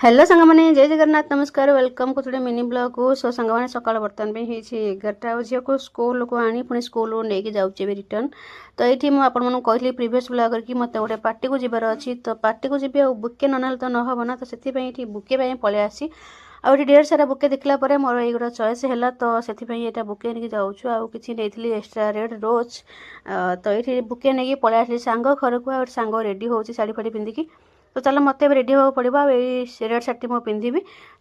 Hello सांग मैंने जय जगन्नाथ नमस्कार वेलकम को मिनी ब्लॉग को सो सांग मैंने सकाल बर्तमान भी 11टा झील को स्कूल को आनी पुणी स्कूल लेकिन जाऊे रिटर्न तो ये मुझे कहली प्रीवियस ब्लॉग कि मत गोटे पार्टी को जबार अच्छी तो पार्टी को जी बुके ना तो नहब ना तो से बुके पलि आसी आउ ढेर सारा बुके देखला मोर ये गोटे चॉइस है तो से बुके नहीं जाऊँ आउ कि नहीं एक्सट्रा रेड रोज तो ये बुके नहीं पलि आसली सांग घर को आ सांग रेडी हो शाढ़ी फाड़ी पिंधिकी तो चलो मत रेडी हाँ पड़ो आई रेड शाढ़ी मुझे पिंधि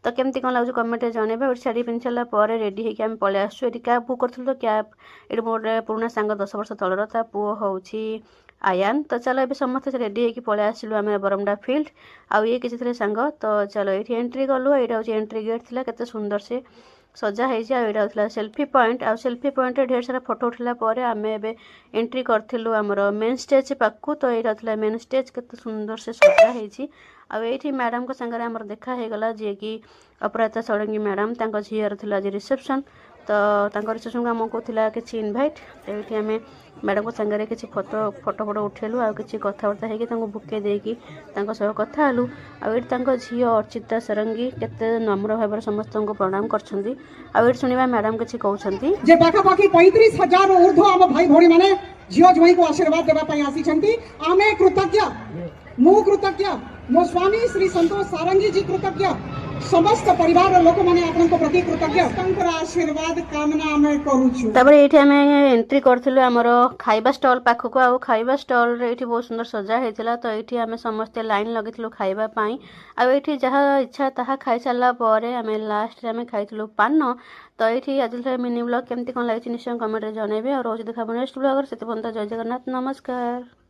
तो केमती कौन लगे कमेंट जनइबे गोटे शाढ़ी पिंधि सारापर रेडी होकर आम पलि आसू ये कैब बुक करूँ तो कैब ये मोर पुराना सांग 10 वर्ष तलर ता पुओ हूँ आयान तो चलो ये समस्त रेडी होकर पलि आसलु आम बरमडा फिल्ड आउ ये किसी सांग तो चलो ये एंट्री कलु यहाँ हूँ एंट्री गेट थी केते सुंदर से सजा होता सेल्फी पॉइंट आ सेल्फी पॉइंट ढेर सारा फोटो उठला आम ए एंट्री करूँ आमर मेन स्टेज पाखु तो यहाँ था मेन स्टेज केते सुंदर से सजा होती आठी मैडम को सांगे आमर देखा हो गला जी कि अपराजिता षडंगी मैडम झीर थी आज रिसेप्शन तो रिसेप्शन को आमको किसी इनभाइट तो ये आम मैडम को सांगे किसी फोटो फोटो फोटो उठेलु आ कि कथबार्ता होगी बुके देकी सह कथा हलु आठ झी अर्चिता षडंगी केते नम्र भाव समस्त को प्रणाम कर शुणा मैडम किसी कहते जे पाखापाखि 35,000 ऊर्ध्व आम भाई भौणी मैंने झील ज्वाई को आशीर्वाद देवाई आसी आमे कृतज्ञ मु कृतज्ञ मो स्वामी श्री संतोष सारंगी जी कृतज्ञ समस्त परिवार लोक मैंने आपनको प्रति कृतज्ञ आशीर्वाद कामना आमे करूछु। तबरे एठी आमे एंट्री करथिलु हमर खाइबा स्टॉल पाखको आ खाइबा स्टॉल रे एठी बहुत सुंदर सजा हेतिला तो एठी आमे समस्त लाइन लगिथिलु खाइबा पई आ एठी जहा इच्छा ताहा खाइ साला परे आमे लास्ट रे आमे खाइथिलु पान तो ये आज मिनी ब्लॉग केमती कौन लगी निश्चय कमेंट में जनइबे और रोज देखा नेक्स्ट ब्लॉग से जय जगन्नाथ नमस्कार।